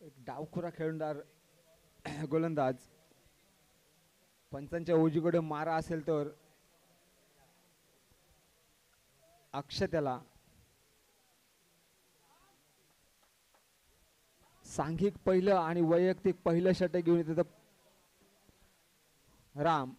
एक डावखुरा खेळणार गोलंदाज पंचांच्या उजवीकडे मारा असेल तर अक्षत्याला सांघिक पहिलं आणि वैयक्तिक पहिलं षटक घेऊन येते राम.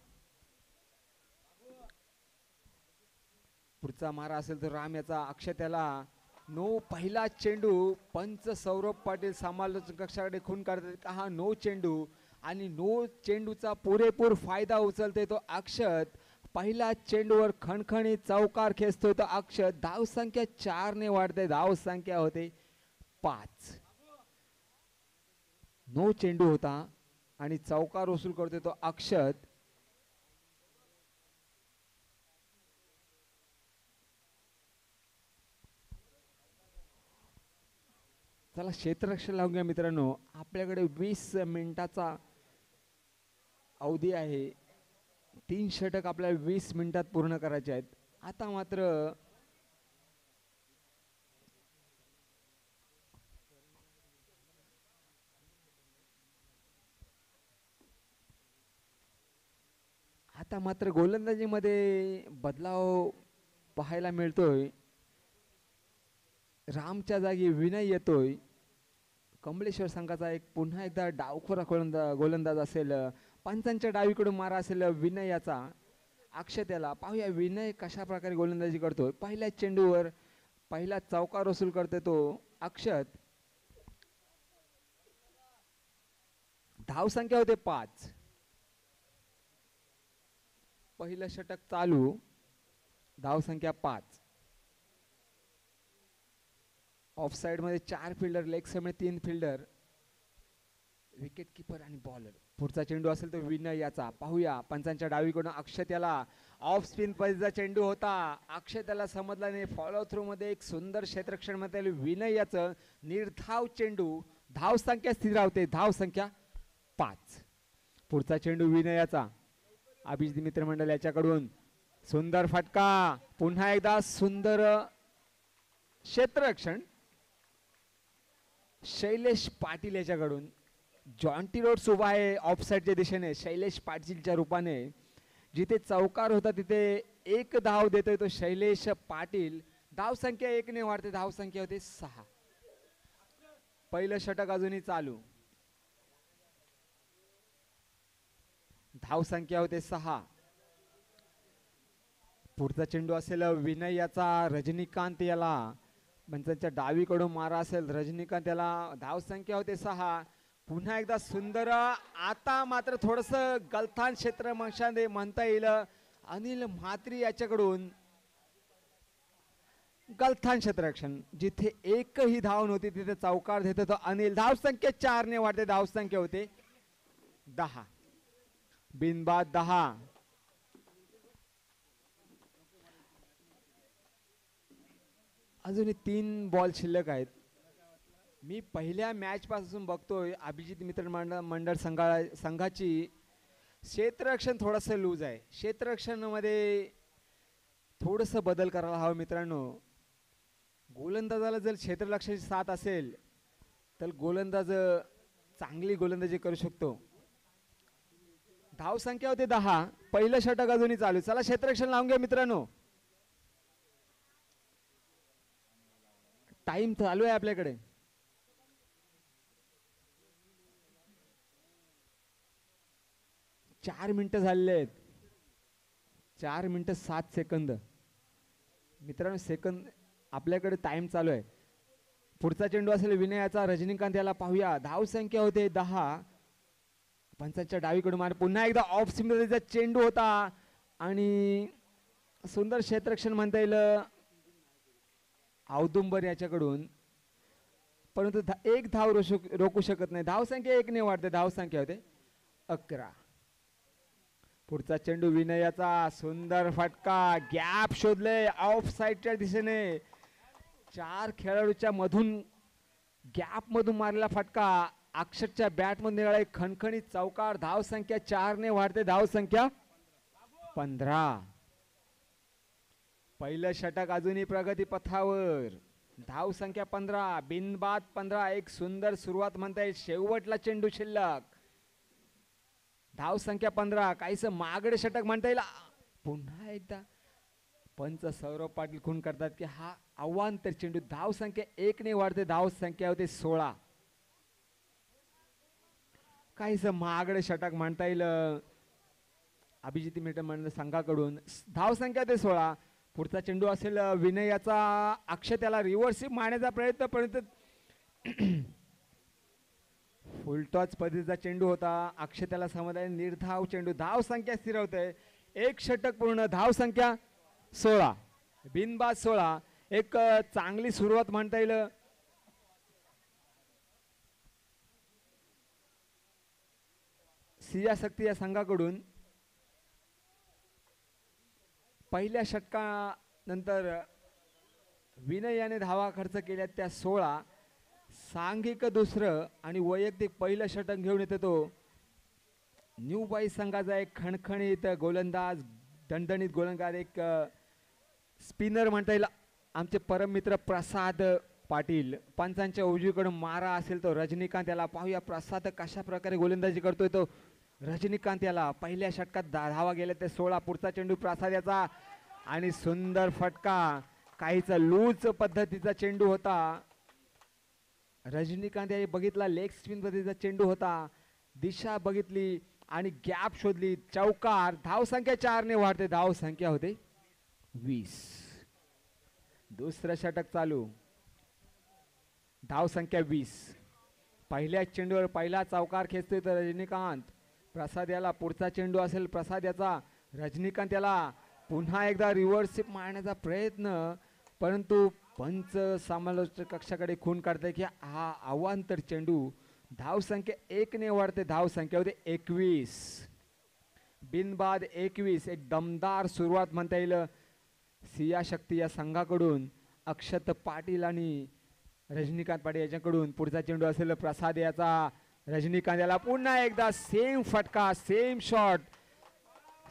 पुढचा मारा असेल तर राम याचा अक्षत्याला नो. पहिला चेंडू पंच सौरभ पाटील समालोचक कक्षाकडे खून काढतात का हा नो चेंडू आणि नो चेंडूचा पुरेपूर फायदा उचलते तो अक्षत. पहिला चेंडूवर खणखणीत चौकार खेचतोय तो अक्षत. धाव संख्या 4 ने वाढते. धाव संख्या होते 5. नो चेंडू होता आणि चौकार वसूल करतोय तो अक्षत. चला क्षेत्ररक्षण लावून घ्या मित्रांनो. आपल्याकडे 20 मिनिटाचा अवधी आहे. 3 षटक आपल्याला 20 मिनिटात पूर्ण करायचे आहेत. आता मात्र गोलंदाजीमध्ये बदलाव पाहायला मिळतोय. रामच्या जागी विनय येतोय. कमलेश्वर संघाचा एक पुन्हा एकदा डावखोरा गोलंदाज असेल. पंचांच्या डावीकडून मारा असेल विनय याचा. अक्षत्याला पाहूया विनय कशा प्रकारे गोलंदाजी करतोय. पहिल्या चेंडूवर पहिला चौकार वसूल करतोय तो अक्षत. धाव संख्या होते 5. पहिलं षटक चालू. धाव संख्या 5. ऑफ साइड मध्ये 4 फिल्डर, लेग साइड मध्ये 3 फिल्डर, विकेट किपर आणि बॉलर. पुढचा चेंडू असेल तो विनय याचा. पाहूया पंचांच्या डावीकडून अक्षत्याला ऑफ स्पिन पद्धतीचा चेंडू होता. अक्षत्याला समजला नाही. फॉलो थ्रू मध्ये एक सुंदर क्षेत्ररक्षण मध्ये विनय याचं निर्धाव चेंडू. धाव संख्या स्थिर राहते. धाव संख्या 5. पुढचा चेंडू विनय याचा. अभिजित मित्रमंडळ याच्याकडून सुंदर फटका. पुन्हा एकदा सुंदर क्षेत्ररक्षण शैलेश पाटील याच्याकडून. जॉन्टी रोड्स उभा आहे ऑफ साइडच्या दिशेने. शैलेश पाटीलच्या रूपाने जिथे चौकार होता तिथे एक धाव देतोय तो शैलेश पाटील. धाव संख्या 1 ने वाढते. धाव संख्या होते 6. पहिलं षटक अजूनही चालू. धाव संख्या होते 6. पुढचा चेंडू असेल विनय याचा. रजनीकांत याला पंचांच्या डावीकडून मारा असेल रजनीकांत याला. धाव संख्या होते 6. पुन्हा एकदा सुंदर. आता मात्र थोडस गलथान क्षेत्र म्हणता येईल. अनिल म्हात्रे याच्याकडून गलथान क्षेत्ररक्षण. जिथे एकही धाव नव्हती तिथे चौकार देतो तो अनिल. धाव संख्या 4 ने वाढते. धाव संख्या होते 10. बिनबाद 10. अजूनही 3 बॉल शिल्लक आहेत. मी पहिल्या मॅच पासून बघतोय अभिजित मित्र मंडळ संघाची क्षेत्ररक्षण थोडस लूज आहे. क्षेत्ररक्षणामध्ये थोडस बदल करायला हवं मित्रांनो. गोलंदाजाला जर क्षेत्ररक्षणाची साथ असेल तर गोलंदाज चांगली गोलंदाजी करू शकतो. धाव संख्या होते 10. पहिलं षटक अजूनही चालू. चला क्षेत्ररक्षण लावून घ्या मित्रांनो. टाइम चालू आहे आपल्याकडे. चार मिनिटं झालेले आहेत. 4 मिनिटं 7 सेकंद मित्रांनो. सेकंद आपल्याकडे टाइम चालू आहे. पुढचा चेंडू असेल विनयाचा. रजनीकांत याला पाहूया. धाव संख्या होते 10. पंचांच्या डावीकडून मार. पुन्हा एकदा ऑफ स्पिनचा चेंडू होता आणि सुंदर क्षेत्ररक्षण म्हणता येईल औदुंबर याच्याकडून. परंतु एक धाव रोखू शकत नाही. धाव संख्या 1 ने वाढते. धाव संख्या होते 11. पुढचा चेंडू विनयाचा. सुंदर फटका. गॅप शोधले ऑफ साइडच्या दिशेने. 4 खेळाडूच्या मधून गॅप मधून मारलेला फटका. अक्षरच्या बॅट मध्ये निघाला एक खणखणीत चौकार. धाव संख्या 4 ने वाढते. धाव संख्या 15. पहिलं षटक अजूनही प्रगती पथावर. धाव संख्या 15, बिनबाद 15. एक सुंदर सुरुवात म्हणता येईल. शेवटला चेंडू शिल्लक. धाव संख्या 15. काहीच मागडे षटक म्हणता येईल. पुन्हा एकदा पंच सौरभ पाटील खून करतात की हा अवांतर चेंडू. धाव संख्या 1 ने वाढते. धाव संख्या होते 16. काहीच मागडे षटक म्हणता येईल अभिजित मिटम संघाकडून. धाव संख्या होते 16. पुढचा चेंडू असेल विनयाचा. अक्षत्याला रिव्हर्स मारण्याचा प्रयत्न परंतु फुलटॉच पद्धतीचा चेंडू होता. अक्षत्याला समाधान. निर्धाव चेंडू. धाव संख्या स्थिरवते. एक षटक पूर्ण. धाव संख्या 16. बिनबाद 16. एक चांगली सुरुवात म्हणता येईल सियाशक्ती या संघाकडून. पहिल्या षटकानंतर विनय याने धावा खर्च केल्या त्या 16. सांघिक दुसरं आणि वैयक्तिक पहिलं षटक घेऊन येतो तो न्यू बॉईज संघाचा एक खणखणीत गोलंदाज, दणदणीत गोलंदाज, एक स्पिनर म्हणता येईल आमचे परम मित्र प्रसाद पाटील. पंचांच्या उजवीकडून मारा असेल तो रजनीकांत याला. पाहूया प्रसाद कशा प्रकारे गोलंदाजी करतोय तो रजनीकांत याला. पहिल्या षटकात धावा गेल्या ते 16. पुढचा चेंडू प्रसाद याचा आणि सुंदर फटका. काहीचा लूज पद्धतीचा चेंडू होता. रजनीकांत याने बघितला लेग स्पिन पद्धतीचा चेंडू होता. दिशा बघितली आणि गॅप शोधली. चौकार. धाव संख्या 4 ने वाढते. धाव संख्या होते 20. दुसरं षटक चालू. धाव संख्या 20. पहिल्या चेंडूवर पहिला चौकार खेचतोय तर रजनीकांत. प्रसाद याला. पुढचा चेंडू असेल प्रसाद याचा. रजनीकांत याला पुन्हा एकदा रिव्हर्स मारण्याचा प्रयत्न परंतु पंच समालोचक कक्षाकडे खून काढताय की हा अवांतर चेंडू. धाव संख्या 1 ने वाढते. धाव संख्या होते 21. बिनबाद 21. एक दमदार सुरुवात म्हणता येईल सियाशक्ती या संघाकडून. अक्षत पाटील आणि रजनीकांत पाटील याच्याकडून. पुढचा चेंडू असेल प्रसाद याचा. रजनीकांत याला पुन्हा एकदा सेम फटका, सेम शॉट.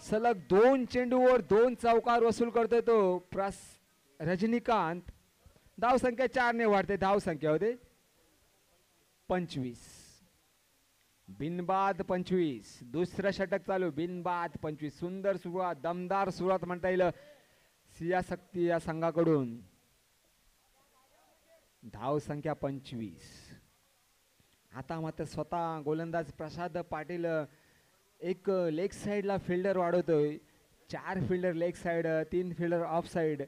सलग 2 चेंडूवर 2 चौकार वसूल करतोय तो रजनीकांत. धाव संख्या 4 ने वाढते. धाव संख्या होते 25. बिनबाद 25. दुसरं षटक चालू. बिनबाद 25. सुंदर सुरुवात, दमदार सुरुवात म्हणता येईल सियाशक्ती या संघाकडून. धाव संख्या 25. आता मात्र स्वतः गोलंदाज प्रसाद पाटील एक लेग साइडला फिल्डर वाढवतोय. 4 fielder leg side, 3 fielder off side.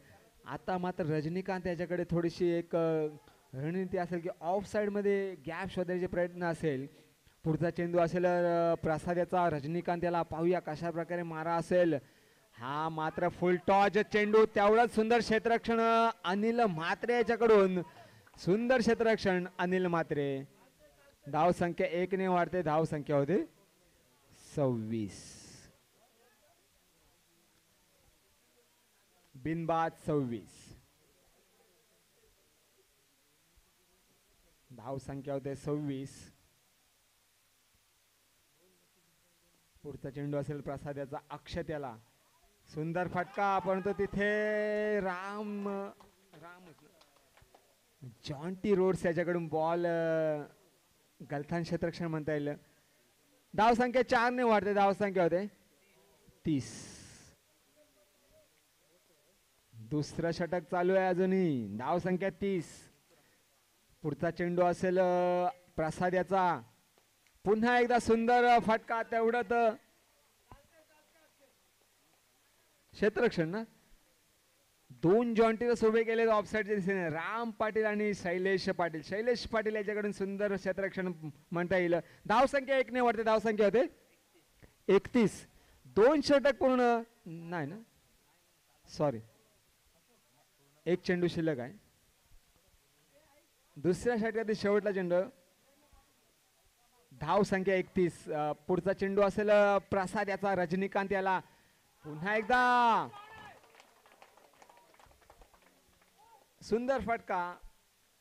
आता मात्र रजनीकांत याच्याकडे थोडीशी एक रणनीती असेल की ऑफ साइड मध्ये गॅप शोधण्याचे प्रयत्न असेल. पुढचा चेंडू असेल प्रसाद याचा. रजनीकांत याला. पाहूया कशा प्रकारे मारा असेल. हा मात्र फुल टॉच चेंडू. तेवढंच सुंदर क्षेत्ररक्षण अनिल म्हात्रे याच्याकडून. सुंदर क्षेत्ररक्षण अनिल म्हात्रे. धाव संख्या 1 ने वाढते. धाव संख्या होते 26. बिनबाद 26. धाव संख्या होते 26. पुढचा चेंडू असेल प्रसाद याचा. अक्षत याला. सुंदर फटका परंतु तिथे जॉन्टी रोड्स याच्याकडून बॉल गलथान क्षेत्ररक्षण म्हणता येईल. धाव संख्या 4 ने वाढते. धाव संख्या होते 30. दुसरं षटक चालू आहे अजूनही. धाव संख्या 30. पुढचा चेंडू असेल प्रसाद याचा. पुन्हा एकदा सुंदर फटका. तेवढ्यात क्षेत्ररक्षण ना 2 जॉन्टीरस उभे केले ऑफसाईडच्या दिशेने. राम पाटील आणि शैलेश पाटील. शैलेश पाटील याच्याकडून सुंदर क्षेत्ररक्षण म्हणता येईल. धाव संख्या 1 ने वाढते. धाव संख्या होते 31. 2 षटक पूर्ण नाही ना, सॉरी, एक चेंडू शिल्लक आहे. दुसऱ्या षटकातील शेवटला चेंडू. धाव संख्या 31. पुढचा चेंडू असेल प्रसाद याचा. रजनीकांत याला. पुन्हा एकदा सुंदर फटका.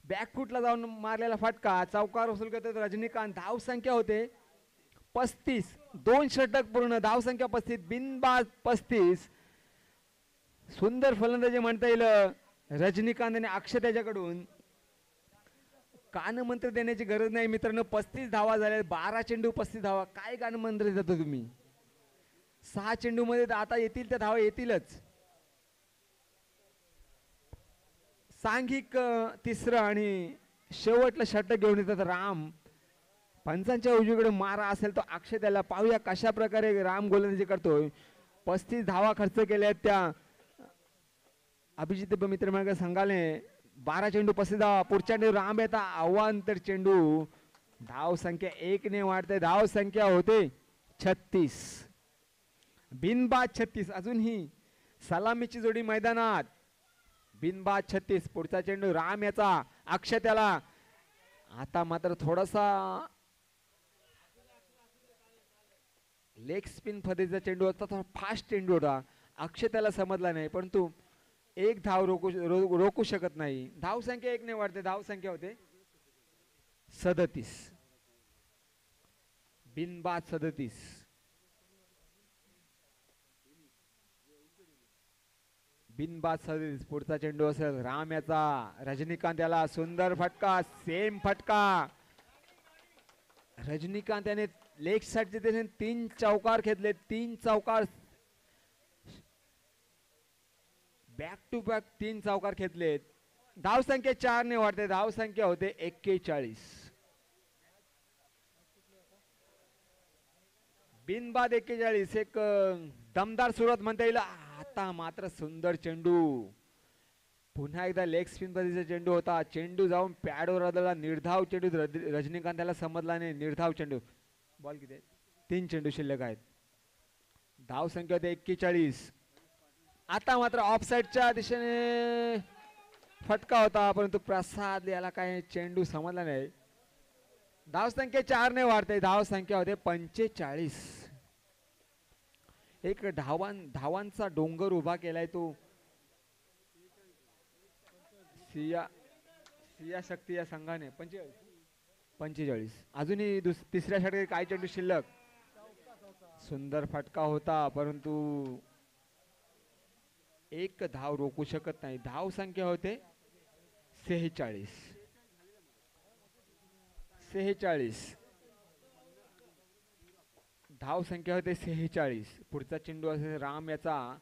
बॅकफुटला जाऊन मारलेला फटका. चौकार वसूल करतो रजनीकांत. धाव संख्या होते 35. 2 षटक पूर्ण. धाव संख्या 35. बिनबाद 35. सुंदर फलंदाजी म्हणता येईल रजनीकांत आणि अक्षय त्याच्याकडून कानमंत्र देण्याची गरज नाही मित्रांनो. 35 धावा झाल्या, 12 चेंडू 35 धावा. काय कानमंत्र देता तुम्ही? 6 चेंडू मध्ये आता येतील त्या धावा येतीलच. सांघिक तिसरं आणि शेवटला षटक घेऊन येतात राम. पंचांच्या उजवीकडे मारा असेल तो अक्षय त्याला. पाहूया कशा प्रकारे राम गोलंदाजी करतोय. 35 धावा खर्च केल्या आहेत त्या अभिजित मित्र संघाने. 12 चेंडू 35 धावा. पुढच्या चेंडू राम येता अवांतर चेंडू. धाव संख्या 1 ने वाढते. धाव संख्या होते 36. बिनबाद 36. अजूनही सलामीची जोडी मैदानात. बिनबाद 36. पुढचा चेंडू राम याचा अक्षय त्याला. आता मात्र थोडासा लेग स्पिन पद्धतीचा चेंडू होता. थोडा फास्ट चेंडू होता. अक्षय त्याला समजला नाही परंतु एक धाव रोखू शकत नाही. धाव संख्या 1 ने वाढते. धाव संख्या होते 37. बिनबाद 37. बिनबाद 37. पुढचा चेंडू असेल राम याचा. रजनीकांत याला सुंदर फटका. सेम फटका. रजनीकांत याने लेग साइडचे त्याने 3 चौकार घेतले. 3 चौकार बॅक टू बॅक 3 चौकार घेतलेत. धाव संख्या 4 ने वाढते. धाव संख्या होते 41. बिनबाद 41. एक दमदार सुरुवात म्हणता येईल. आता मात्र सुंदर चेंडू. पुन्हा एकदा लेग स्पिन पद्धतीचा चेंडू होता. चेंडू जाऊन पॅडवर आदळला. निर्धाव चेंडू. रजनीकांत त्याला समजला नाही. निर्धाव चेंडू. बॉल किती? 3 चेंडू शिल्लक आहेत. धाव संख्या होते 41. आता मात्र ऑफसाईडच्या दिशेने फटका होता परंतु प्रसाद याला काय चेंडू समजला नाही. धाव संख्या 4 ने वाढते. धाव संख्या होते 45. एक धावांचा डोंगर उभा केलाय तो सिया शक्ती या संघाने. 45. अजूनही तिसऱ्या षटकात काय चेंडू शिल्लक. सुंदर फटका होता परंतु एक धाव रोखू शकत नाही. धाव संख्या होते 46. धाव संख्या होते 46. पुढचा चेंडू असेल राम याचा.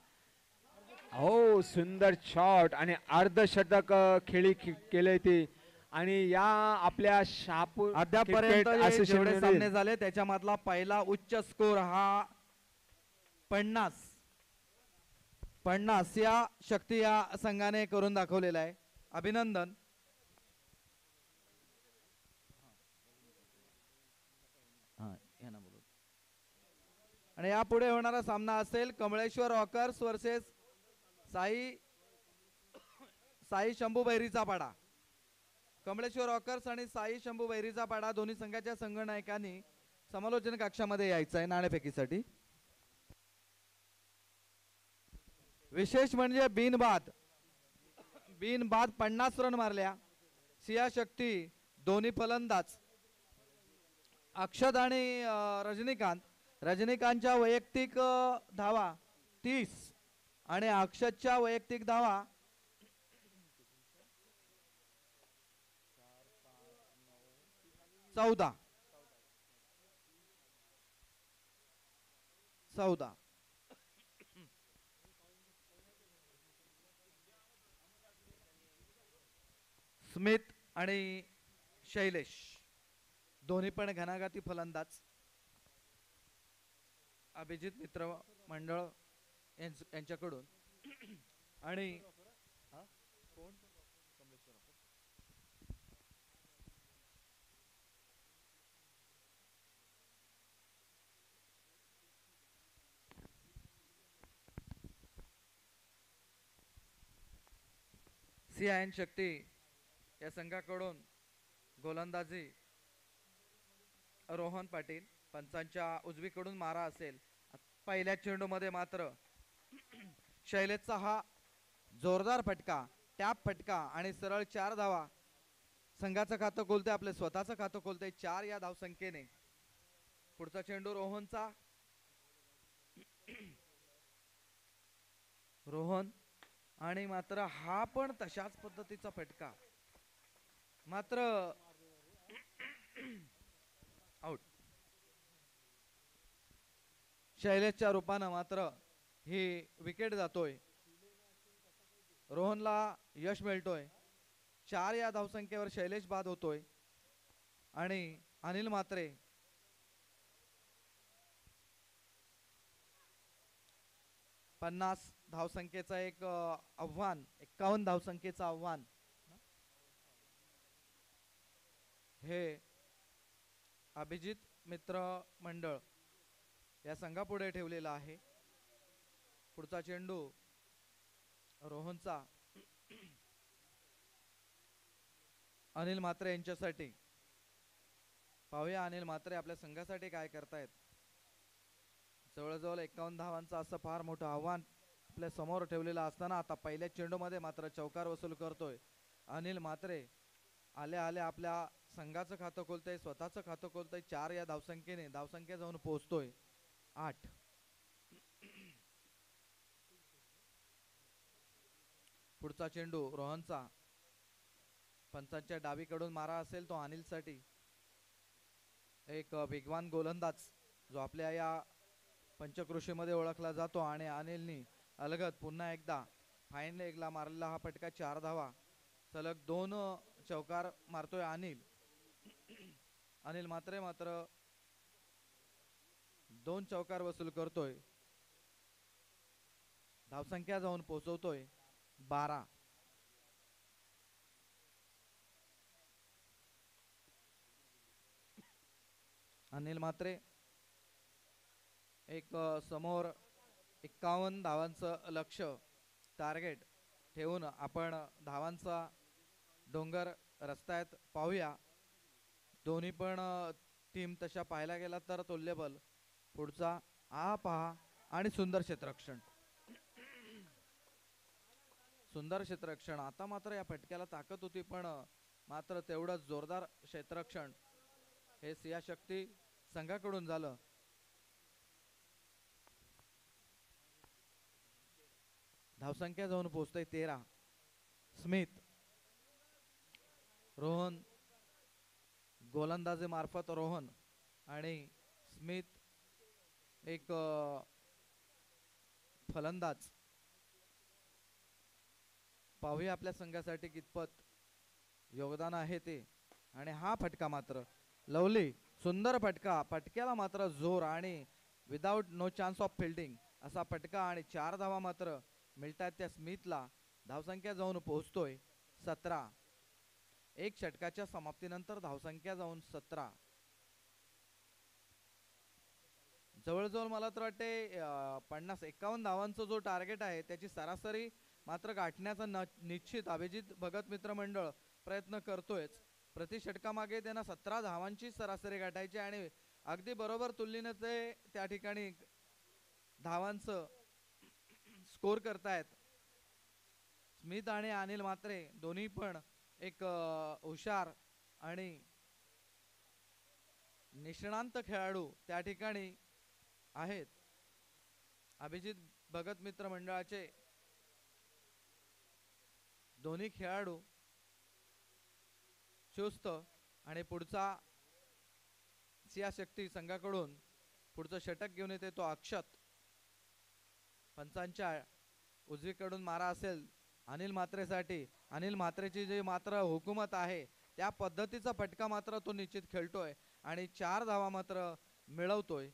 हो सुंदर शॉट आणि अर्धशतक खेळी केले ते. आणि या आपल्या शहापूर अद्यापर्यंत जेवढे सामने झाले त्याच्यामधला पहिला उच्च स्कोर हा 50 या शक्ती या संघाने करून दाखवलेला आहे. अभिनंदन. आणि यापुढे होणारा सामना असेल कमळेश्वर रॉकर्स वर्सेस साई शंभू बैरीचा पाडा. कमळेश्वर रॉकर्स आणि साई शंभू बैरीचा पाडा दोन्ही संघाच्या संघनायकांनी समालोचन कक्षामध्ये यायचं आहे नाणेफेकीसाठी. विशेष म्हणजे बिनबाद 50 रन मारल्या. सिया शक्ती दोन्ही फलंदाज अक्षत आणि रजनीकांतच्या वैयक्तिक धावा 30 आणि अक्षतच्या वैयक्तिक धावा 14. स्मिथ आणि शैलेश दोन्ही पण घनाघाती फलंदाज. अभिजित मित्र मंडळ यांच्याकडून आणि सियान शक्ती या संघाकडून गोलंदाजी रोहन पाटील. पंचांच्या उजवीकडून मारा असेल. पहिल्या चेंडू मध्ये मात्र शैलेशचा हा जोरदार फटका, टॅप फटका आणि सरळ 4 धावा. संघाचं खातं खोलते, आपले स्वतःचं खातं खोलते 4 या धाव संख्येने. पुढचा चेंडू रोहनचा. रोहन आणि मात्र हा पण तशाच पद्धतीचा फटका, मात्र आउट. शैलेशच्या रूपानं मात्र ही विकेट जातोय. रोहनला यश मिळतोय. 4 या धावसंख्येवर शैलेश बाद होतोय आणि अनिल म्हात्रे 50 धावसंख्येचं एक आव्हान, 51 धावसंख्येचं आव्हान हे अभिजित मित्र मंडळ या संघापुढे ठेवलेला आहे. पुढचा चेंडू रोहनचा अनिल म्हात्रे यांच्यासाठी. पाहूया अनिल म्हात्रे आपल्या संघासाठी काय करतायत. जवळजवळ 51 धावांचं असं फार मोठं आव्हान आपल्या समोर ठेवलेलं असताना आता पहिल्या चेंडूमध्ये मात्र चौकार वसूल करतोय अनिल म्हात्रे. आल्या आल्या आपल्या संघाचं खातं खोलतंय, स्वतःचं खातं खोलतंय. 4 या धावसंख्येने धावसंख्या जाऊन पोहोचतोय 8. पुढचा चेंडू रोहनचा. पंचांच्या डावीकडून मारा असेल तो अनिलसाठी. एक वेगवान गोलंदाज जो आपल्या या पंचकृषीमध्ये ओळखला जातो आणि अनिलनी अलगद पुन्हा एकदा फाईन लेगला मारलेला हा फटका. 4 धावा. सलग 2 चौकार मारतोय अनिल. अनिल म्हात्रे मात्र 2 चौकार वसूल करतोय. धावसंख्या जाऊन पोहोचवतोय 12. अनिल म्हात्रे एक समोर 51 धावांचं लक्ष्य टार्गेट ठेवून आपण धावांचा डोंगर रस्त्यात पाहूया. दोन्ही पण टीम तशा पाहायला गेला तर तुल्यबल. पुढचा पहा आणि सुंदर क्षेत्ररक्षण. सुंदर क्षेत्ररक्षण. आता मात्र या फटक्याला ताकद होती पण मात्र तेवढंच जोरदार क्षेत्ररक्षण हे सिया शक्ती संघाकडून झालं. धावसंख्या जाऊन पोहोचतोय 13. स्मिथ. रोहन गोलंदाजी मार्फत रोहन आणि स्मिथ एक फलंदाज. पाहूया आपल्या संघासाठी कितपत योगदान आहे ते. आणि हा फटका मात्र लवली सुंदर फटका. फटक्याला मात्र जोर आणि without no chance of fielding असा फटका आणि 4 धावा मात्र मिळतात त्या स्मिथला. धावसंख्या जाऊन पोहोचतोय 17. एक षटकाच्या समाप्तीनंतर धावसंख्या जाऊन 17. जवळजवळ मला तर वाटते 51 धावांचं जो टार्गेट आहे त्याची सरासरी मात्र गाठण्याचा निश्चित अभिजित भगत मित्र मंडळ प्रयत्न करतोयच. प्रति षटकामागे त्यांना 17 धावांची सरासरी गाठायची आणि अगदी बरोबर तुलनेने ते त्या ठिकाणी धावांचं स्कोर करतायत. स्मिथ आणि अनिल म्हात्रे दोन्ही पण एक हुशार आणि निष्णांत खेळाडू त्या ठिकाणी आहेत. अभिजित भगत मित्र मंडळाचे दोन्ही खेळाडू चुस्त. आणि पुढचा सिया शक्ती संघाकडून पुढचं षटक घेऊन येते तो अक्षत. पंचांच्या उजवीकडून मारा असेल अनिल म्हात्रेसाठी. अनिल म्हात्रेची जी मात्र हुकूमत आहे त्या पद्धतीचा फटका मात्र तो निश्चित खेळतोय आणि 4 धावा मात्र मिळवतोय.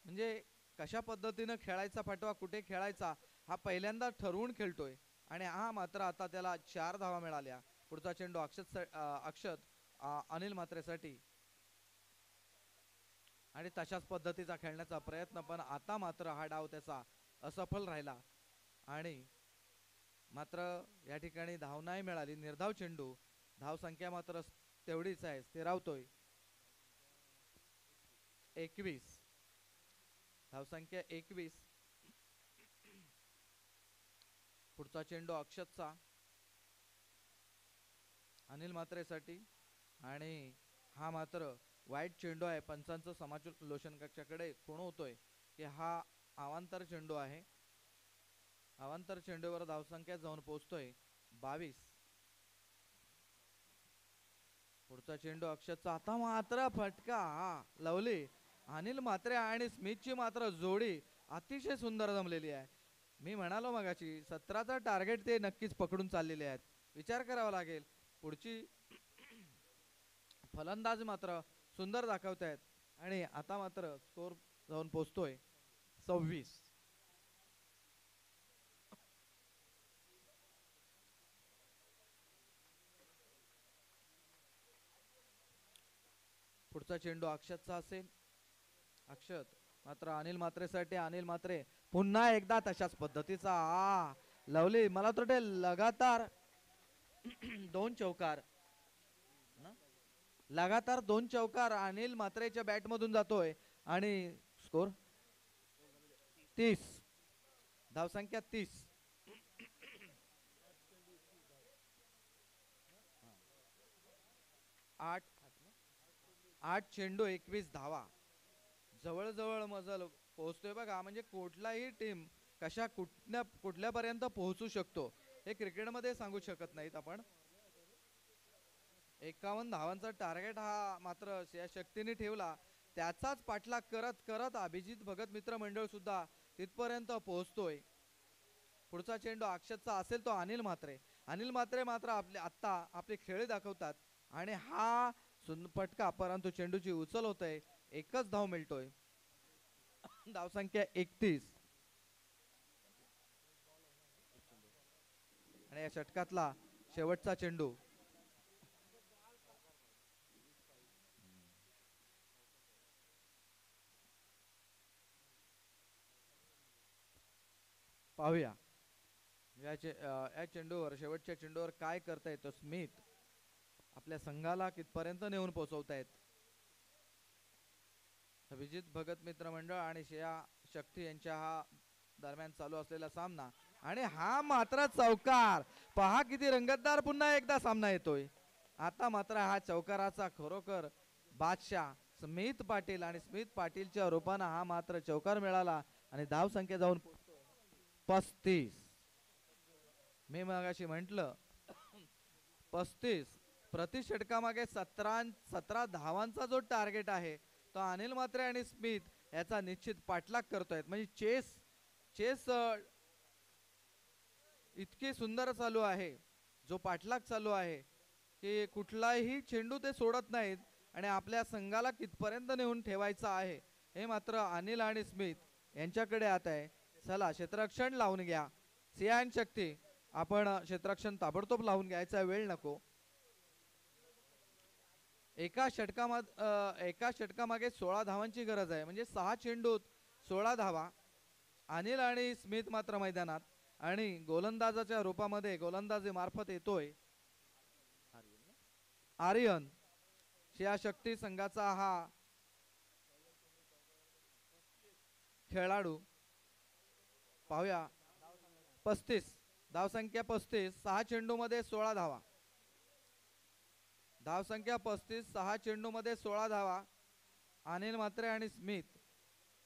म्हणजे कशा पद्धतीनं खेळायचा फटवा कुठे खेळायचा हा पहिल्यांदा ठरवून खेळतोय आणि हा मात्र आता त्याला 4 धावा मिळाल्या. पुढचा चेंडू अक्षत अनिल म्हात्रेसाठी आणि तशाच पद्धतीचा खेळण्याचा प्रयत्न पण आता मात्र हा डाव त्याचा असफल राहिला आणि मात्र या ठिकाणी धाव नाही मिळाली. निर्धाव चेंडू. धाव संख्या मात्र तेवढीच आहे, स्थिरावतोय 21. धावसंख्या 21. पुढचा चेंडू अक्षतचा अनिल म्हात्रेसाठी आणि हा मात्र वाईट चेंडू आहे. पंचांचं समालोचन कक्षाकडे कोण होतोय की हा अवांतर चेंडू आहे. अवांतर चेंडूवर धावसंख्या जाऊन पोहोचतोय 22. पुढचा चेंडू अक्षतचा, आता मात्र फटका हा लवली. अनिल म्हात्रे आणि स्मिथची मात्र जोडी अतिशय सुंदर जमलेली आहे. मी म्हणालो मगाशी 17चा टार्गेट ते नक्कीच पकडून चाललेले आहेत. विचार करावा लागेल. पुढची फलंदाज मात्र सुंदर दाखवत आहेत आणि आता मात्र स्कोर जाऊन पोहोचतोय 26. पुढचा चेंडू अक्षतचा असेल. अक्षत मात्र अनिल म्हात्रेसाठी, अनिल म्हात्रे पुन्हा एकदा तशाच पद्धतीचा लवली. मला तर वाटते लगातार 2 चौकार, लगातार 2 चौकार अनिल म्हात्रेच्या बॅट मधून जातोय आणि स्कोर 30. धावसंख्या 30. 8 चेंडू 21 धावा. जवळजवळ मजल पोहोचतोय बघा. म्हणजे कुठलाही टीम कुठल्यापर्यंत पोहोचू शकतो हे क्रिकेटमध्ये सांगू शकत नाहीत आपण. 51 धावांचा टार्गेट हा मात्र या शक्तीने ठेवला. त्याचाच पाठलाग करत करत अभिजित भगत मित्र मंडळ सुद्धा तिथपर्यंत पोहोचतोय. पुढचा चेंडू अक्षतचा असेल तो अनिल म्हात्रे. अनिल म्हात्रे मात्र आपले खेळ दाखवतात आणि हा फटका, परंतु चेंडूची उचल होते. एकच धाव मिळतोय. धावसंख्या 31. आणि या षटकातला शेवटचा चेंडू. पाहूया या चेंडूवर, शेवटच्या चेंडूवर काय करता येतं स्मिथ. आपल्या संघाला कितपर्यंत नेऊन पोहोचवतायत. अभिजित भगत मित्र मंडळ आणि श्रेया शक्ती यांच्या हा दरम्यान चालू असलेला सामना आणि हा मात्र चौकार. पहा किती रंगतदार पुन्हा एकदा सामना येतोय. आता मात्र हा चौकाराचा खरोखर बादशाह स्मिथ पाटील आणि स्मिथ पाटीलच्या रूपानं हा मात्र चौकार मिळाला आणि धाव संख्या जाऊन 35. मी मगाशी म्हंटल 35. प्रति षटकामागे 17 धावांचा जो टार्गेट आहे तो अनिल म्हात्रे आणि स्मिथ याचा निश्चित पाठलाग करतोय. म्हणजे चेस इतकी सुंदर चालू आहे, जो पाठलाग चालू आहे की कुठलाही चेंडू ते सोडत नाहीत आणि आपल्या संघाला कितपर्यंत नेऊन ठेवायचा आहे हे मात्र अनिल आणि स्मिथ यांच्याकडे आता आहे. चला क्षेत्ररक्षण लावून घ्या. सियान शक्ती, आपण क्षेत्ररक्षण ताबडतोब लावून घ्यायचा, वेळ नको. एका षटकामागे 16 धावांची गरज आहे. म्हणजे 6 चेंडूत 16 धावा. अनिल आणि स्मिथ मात्र मैदानात आणि गोलंदाजाच्या रूपामध्ये गोलंदाजी मार्फत येतोय आर्यन. या शक्ती संघाचा हा खेळाडू. पाहूया 35. धावसंख्या 35. 6 चेंडू मध्ये 16 धावा. धावसंख्या 35. 6 चेंडू मध्ये 16 धावा. अनिल म्हात्रे आणि स्मिथ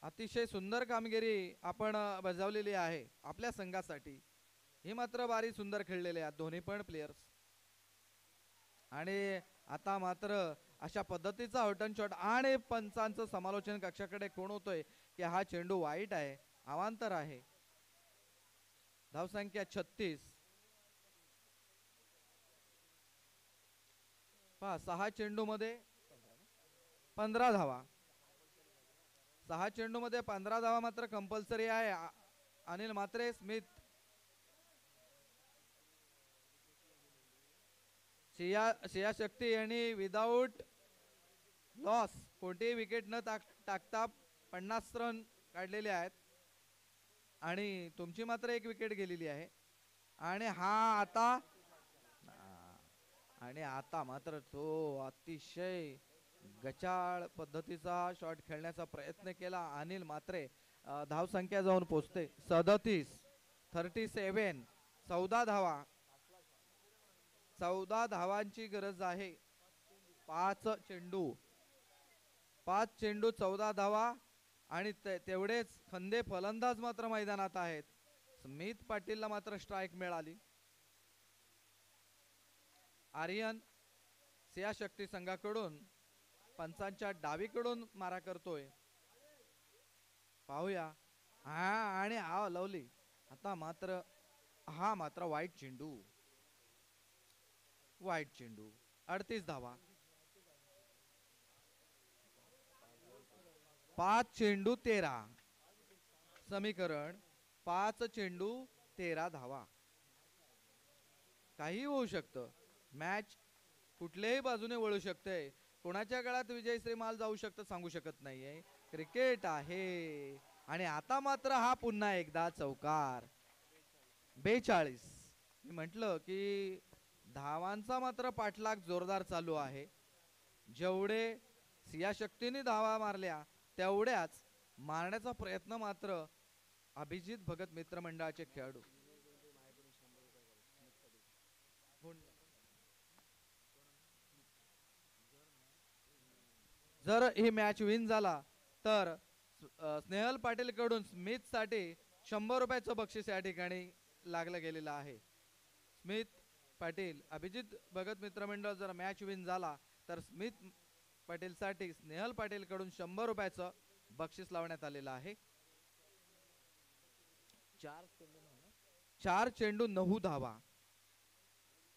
अतिशय सुंदर कामगिरी आपण बजावलेली आहे आपल्या संघासाठी. ही मात्र बारी सुंदर खेळलेले आहेत दोन्ही पण प्लेयर्स. आणि आता मात्र अशा पद्धतीचा हॉटन शॉट आणि पंचांचं समालोचन कक्षाकडे कोण होतोय की हा चेंडू वाईट आहे, अवांतर आहे. धावसंख्या 36. 6 चेंडू मध्ये 15 धावा. 6 चेंडू मध्ये 15 धावा मात्र कंपल्सरी आहे. अनिल म्हात्रे, स्मिथ, श्रेया शक्ती यांनी विदाऊट लॉस कोणतीही विकेट न टाकता 50 रन काढलेले आहेत आणि तुमची मात्र एक विकेट गेलेली आहे. आणि आता मात्र तो अतिशय गचाळ पद्धतीचा शॉट खेळण्याचा प्रयत्न केला अनिल म्हात्रे. धाव संख्या जाऊन पोहोचते 37. 37. 14 धावा. 14 धावांची गरज आहे. 5 चेंडू 14 धावा आणि तेवढेच खंदे फलंदाज मात्र मैदानात आहेत. स्मित पाटीलला मात्र स्ट्राईक मिळाली. आर्यन सिया शक्ती संघाकडून पंचांच्या डावीकडून मारा करतोय. पाहूया. हा आणि हा लवली. आता मात्र हा मात्र वाईट चेंडू. वाईट चेंडू. 38 धावा. 5 चेंडू 13. समीकरण 5 चेंडू 13 धावा. काही होऊ शकतं. मॅच कुठल्याही बाजूने वळू शकते. कोणाच्या गळात विजयश्री माल जाऊ शकतं सांगू शकत नाहीये. क्रिकेट आहे. आणि आता मात्र हा पुन्हा एकदा चौकार. 42. मी म्हटलं की धावांचा मात्र पाठलाग जोरदार चालू आहे. जेवढे सिया शक्तीने धावा मारल्या तेवढ्याच मारण्याचा प्रयत्न मात्र अभिजित भगत मित्रमंडळाचे खेळाडू. जर ही मॅच विन झाला तर स्नेहल पाटील कडून स्मिथ साठी 100 रुपयाचं बक्षीस या ठिकाणी लागलं गेलेलं आहे. स्मिथ पाटील अभिजित भगत मित्रमंडळ जर मॅच विन झाला तर स्मिथ पाटील साठी स्नेहल पाटील कडून 100 रुपयाचं बक्षीस लावण्यात आलेलं आहे. 4 चेंडू 9 धावा.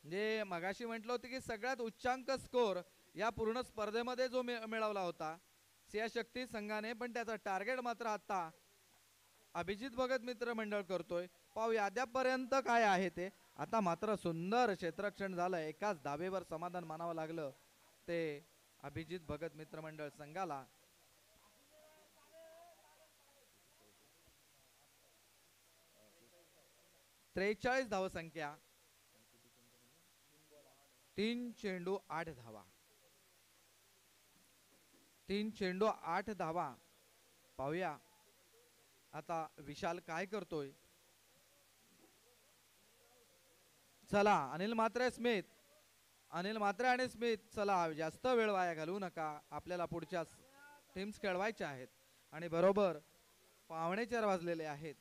म्हणजे मगाशी म्हटलं होतं की सगळ्यात उच्चांक स्कोर या पूर्ण स्पर्धेमध्ये जो मिळवला होता सिया शक्ती संघाने, पण त्याचा टार्गेट मात्र आता अभिजित भगत मित्र मंडळ करतोय. पाहूया अद्यापर्यंत काय आहे ते. आता मात्र सुंदर क्षेत्ररक्षण झालं. एकाच धाबेवर समाधान मानावं लागलं ते अभिजित भगत मित्र मंडळ संघाला. त्रेचाळीस धाव संख्या. 3 चेंडू 8 धावा. 3 चेंडू 8 धावा. पाहूया आता विशाल काय करतोय. चला अनिल म्हात्रे स्मिथ. अनिल म्हात्रे आणि स्मिथ चला जास्त वेळ वाया घालवू नका. आपल्याला पुढच्या टीम्स खेळवायच्या आहेत आणि बरोबर 4:15 वाजलेले आहेत.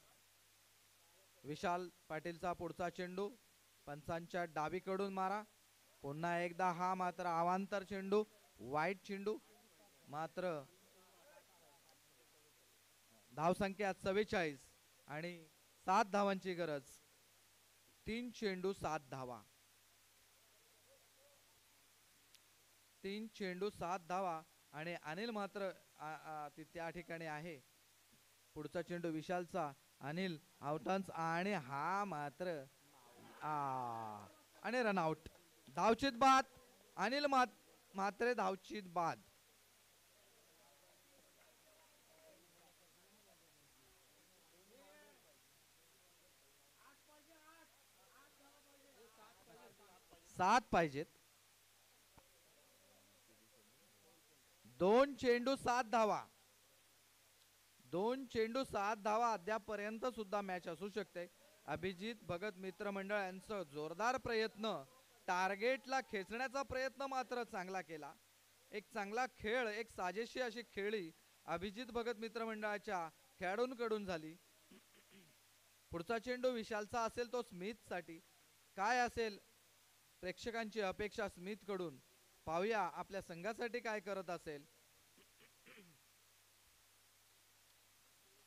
विशाल पाटीलचा पुढचा चेंडू पंचांच्या डावीकडून मारा. पुन्हा एकदा हा मात्र अवांतर चेंडू. वाईट चेंडू. मात्र धावसंख्या 44 आणि 7 धावांची गरज. 3 चेंडू 7 धावा. 3 चेंडू 7 धावा आणि अनिल मात्र त्या ठिकाणी आहे. पुढचा चेंडू विशालचा. अनिल आउटन्स आणि हा मात्र आणि रनआउट. धावचित बाद. अनिल म्हात्रे धावचित बाद. सात पाहिजेत. 2 चेंडू 7 धावा. 2 चेंडू 7 धावा. अद्यापर्यंत सुद्धा मॅच असू शकते. अभिजित भगत मित्र मंडळ यांचा जोरदार प्रयत्न. टार्गेटला खेचण्याचा प्रयत्न मात्र चांगला केला. एक चांगला खेळ, एक साजेशी अशी खेळी अभिजित भगत मित्र मंडळाच्या खेळाडूंकडून झाली. पुढचा चेंडू विशालचा असेल तो स्मिथ साठी. काय असेल प्रेक्षकांची अपेक्षा स्मिथ कडून. पाहूया आपल्या संघासाठी काय करत असेल.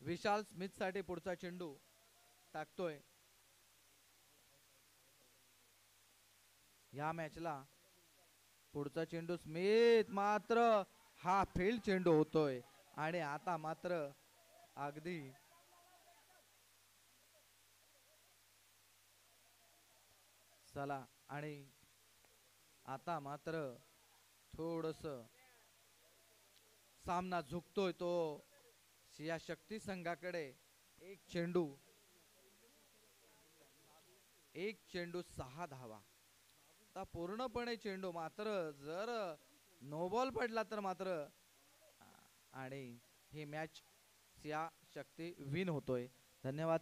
विशाल स्मिथ साठी पुढचा चेंडू टाकतोय. या मॅचला पुढचा चेंडू स्मिथ मात्र हा फील्ड चेंडू होतोय आणि आता मात्र अगदी चला आणि आता मात्र थोडस सामना झुकतोय तो सिया शक्ती संघाकडे. एक चेंडू 6 धावा. आता पूर्णपणे चेंडू मात्र जर नो बॉल पडला तर मात्र आणि ही मॅच सिया शक्ती विन होतोय. धन्यवाद.